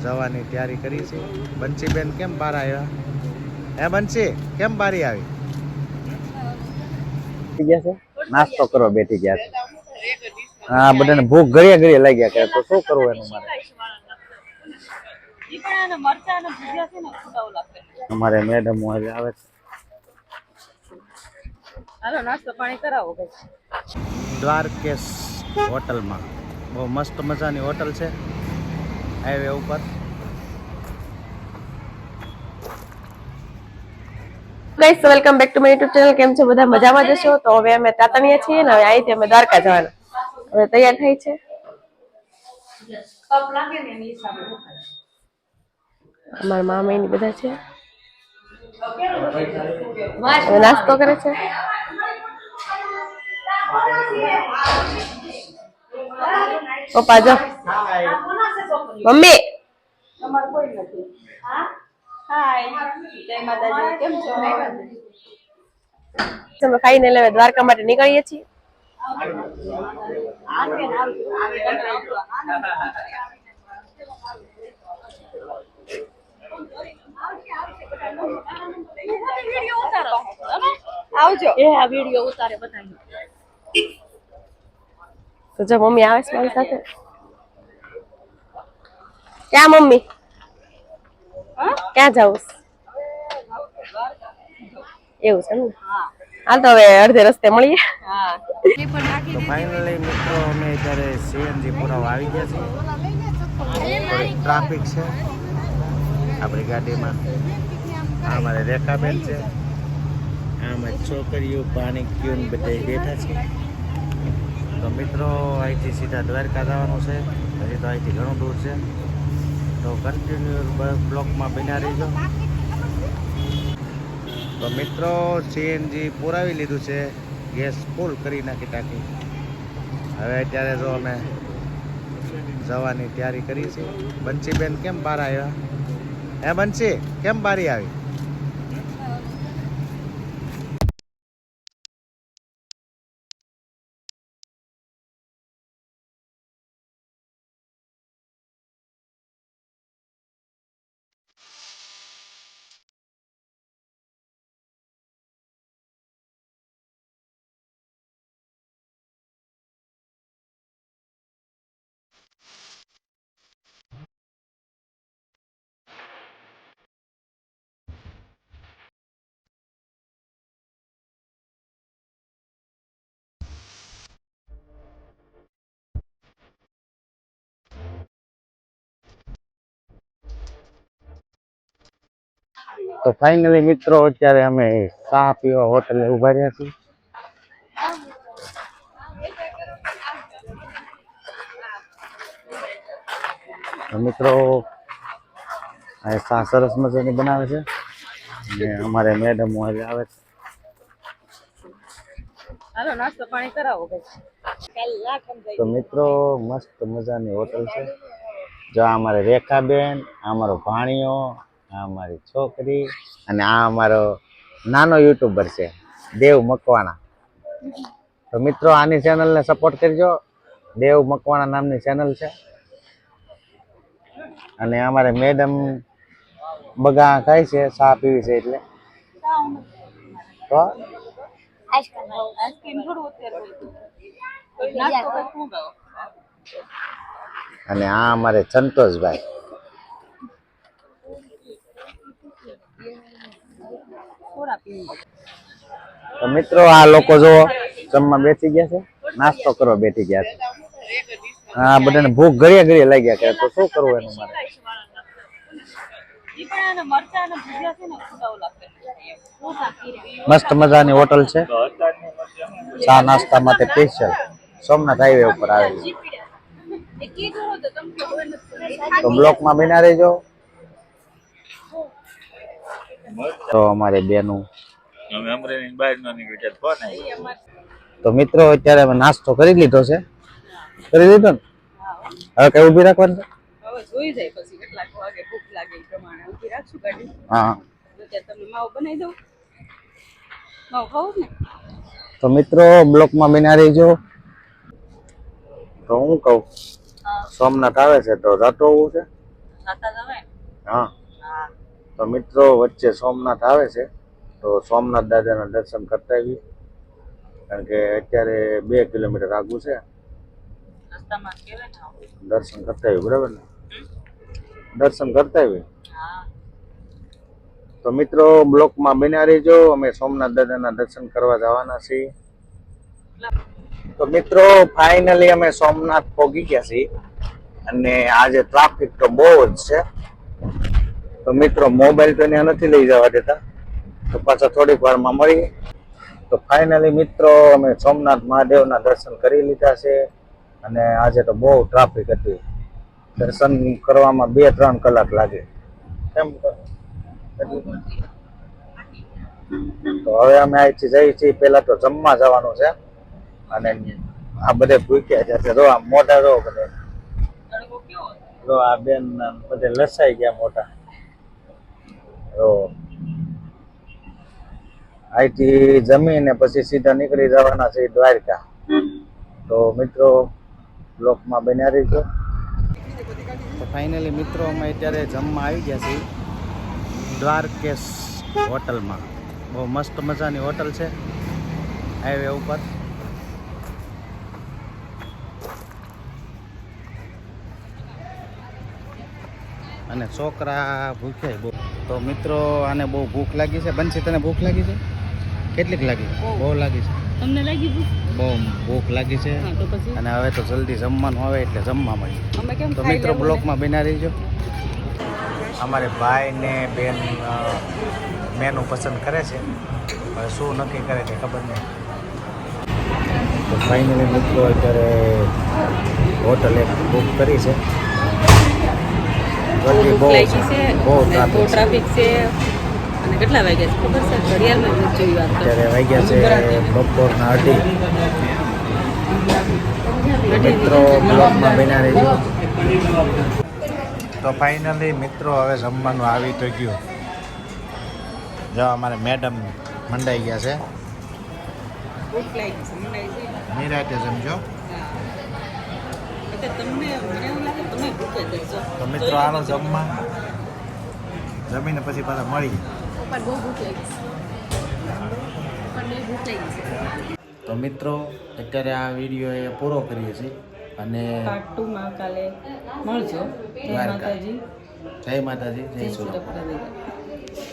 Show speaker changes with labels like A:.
A: જવાની તૈયારી કરી છે. બંસીબેન કેમ બહાર આવ્યા? હે બંસી, કેમ બારી આવી? ગયા છે નાસ્તો કરવા બેઠી ગયા છે. હા, બધાને ભૂખ ઘડીએ ઘડીએ લાગ્યા કરે તો શું કરવું એનું મારે. અમારે મેડમ હવે આવે છે.
B: હાલો નાસ્તો પાણી કરાવો ભાઈ.
A: દ્વારકેશ હોટલમાં બહુ મસ્ત મજાની હોટલ છે હાઈવે ઉપર.
B: Guys welcome back to my YouTube channel. કેમ છો બધા? મજામાં જશો? તો હવે અમે તાતણિયા છીએ ને હવે અહીંથી અમે દ્વારકા જવાના. હવે તૈયાર થઈ છે. અમારા મામા એની બધા છે. હવે નાસ્તો કરે છે. પપ્પા જો મમ્મી અમે ફાઇનલ હવે દ્વારકા માટે નીકળીએ છીએ. આવજો. એ આ વિડિયો ઉતારે બતાવી. તો જો મમ્મી આવે છે મારી સાથે. ક્યાં મમ્મી? ક્યાં જાવ? એવું છે ને? હાલ તો હવે અડધે રસ્તે મળીએ.
A: તો ફાઇનલી મિત્રો અમે અત્યારે સીએનજી પુરાવા આવી ગયા છીએ. ટ્રાફિક છે આપણી ગાડીમાં. આ અમારે રેખાબેન છે, આમાં છોકરીઓ પાણી પીને બધા બેઠા છે. તો મિત્રો અહીંથી સીધા દ્વારકા જવાનું છે. હજી તો અહીંથી ઘણું દૂર છે, તો કન્ટિન્યુ બ્લોકમાં બન્યા રહીજો. તો મિત્રો સીએનજી પુરાવી લીધું છે, ગેસ ફૂલ કરી નાખી ટાંકી. હવે અત્યારે જો અમે જવાની તૈયારી કરી છે. બંસીબેન કેમ બહાર આવ્યા? હે બંસી, કેમ બારી આવી? તો ફાઇનલી મિત્રો અત્યારે અમે ચા પીવા હોટલે ઉભા રહ્યા છીએ. તો મિત્રો આ ચા સરસ મજાની બનાવે છે અને અમારે મેડમ હવે આવે છે.
B: હાલો નાસ્તો પાણી કરાવો ભાઈ.
A: તો મિત્રો મસ્ત મજાની હોટલ છે. જો અમારે રેખાબેન, આ અમારો ભાણિયો, આ અમારી છોકરી અને આ અમારો નાનો યુટ્યુબર છે દેવ મકવાણા. તો મિત્રો આની ચેનલને સપોર્ટ કરજો. દેવ મકવાણા નામની ચેનલ છે. અને અમારે મેડમ બગા ખાય છે, ચા પીવી છે એટલે. તો અને આ અમારે સંતોષભાઈ. તો મિત્રો આ લોકો જો જમવા બેસી ગયા છે, નાસ્તો કરવા બેઠી ગયા છે. હા, બધાને ભૂખ ઘડીએ ઘડીએ લાગ્યા કરે તો શું કરવું એનું મારે. મસ્ત મજાની હોટલ છે, ચા નાસ્તા માટે સ્પેશિયલ સોમનાથ હાઈવે ઉપર આવેલી. તો બ્લોકમાં બન્યા રહેજો. તો અમારે બેનું તો મિત્રો અત્યારે અમે નાસ્તો કરી લીધો છે. કરી લીધો ને? હવે કઈ ઉભી રાખવાનું છે?
B: હવે જોઈ જાય પછી કેટલાક વાગે ભૂખ લાગે એ પ્રમાણે ઉભી રાખશું ગાડી.
A: હા,
B: તમને માવો બનાવી દઉં. માવો ખાવું ને?
A: તો મિત્રો બ્લોકમાં બન્યા રહેજો. તો હું કહું સોમનાથ આવે છે તો જતો હોવું છે. હા તો મિત્રો વચ્ચે સોમનાથ આવે છે તો સોમનાથ દાદાના દર્શન કરતા આવીએ કારણ કે અત્યારે 2 કિલોમીટર આગું છે દર્શન કરતા આવીએ બરાબર ને દર્શન કરતા આવીએ તો મિત્રો બ્લોકમાં બન્યા રહેજો અમે સોમનાથ દાદાના દર્શન કરવા જવાના છીએ તો મિત્રો ફાઇનલી અમે સોમનાથ પહોંચી ગયા છીએ અને આજે ટ્રાફિક તો બહુ જ છે તો મિત્રો મોબાઈલ તો ત્યાં નથી લઈ જવા દેતા તો પાછા થોડીક વારમાં મળીએ તો ફાઇનલી મિત્રો અમે સોમનાથ મહાદેવના દર્શન કરી લીધા છે અને આજે તો બહુ ટ્રાફિક હતી દર્શન કરવામાં 2-3 કલાક લાગે કેમ તો હવે અમે અહીંથી જઈએ છીએ પેલા તો જમવા જવાનું છે અને આ બધે ભૂખ્યા છે જો આ મોટા જો બધે જો આ બેન બધે લસાઈ ગયા મોટા તો અહીંથી જમીને પછી સીધા નીકળી જવાના છે દ્વારકા તો મિત્રો બ્લોકમાં બન્યા રહીજો તો ફાઇનલી મિત્રો અમે અત્યારે જમવા આવી ગયા છીએ દ્વારકેશ હોટલમાં બહુ મસ્ત મજાની હોટલ છે હાઈવે ઉપર અને છોકરા ભૂખ્યા બહુ તો મિત્રો આને બહુ ભૂખ લાગી છે બંસી તને ભૂખ લાગી છે કેટલીક લાગી બહુ લાગી છે
B: તમને લાગી
A: બહુ ભૂખ લાગી છે
B: તો પછી
A: અને હવે તો જલ્દી જમવાનું આવે એટલે જમવા મળીએ
B: અમે કેમ
A: તો મિત્રો બ્લોકમાં બના રહીજો અમારે ભાઈ ને બેન મેનુ પસંદ કરે છે હવે શું નક્કી કરે તે ખબર નહીં તો ફાઇનલી મિત્રો અત્યારે હોટલ એક બુક કરી છે ગરદી બહુ બહુ
B: ટ્રાફિક છે અને કેટલા વાગ્યા છે ખબર છે ઘડિયાળમાં જોઈ વાત
A: અત્યારે વાગ્યા છે બપોરના 2:30 મિત્રો બ્લોકમાં બન્યા રહેજો તો ફાઇનલી મિત્રો હવે જમવાનું આવી તો ગયું જો અમારે મેડમ મંડાઈ ગયા છે નિરાતે જમજો તો મિત્રો આનો જમવા જમીને પછી પાછા મળી તો મિત્રો અત્યારે આ વિડીયો એ પૂરો કરીએ છીએ અને
B: પાર્ટ 2 માં કાલે મળજો જય માતાજી
A: જય માતાજી જય સુરત.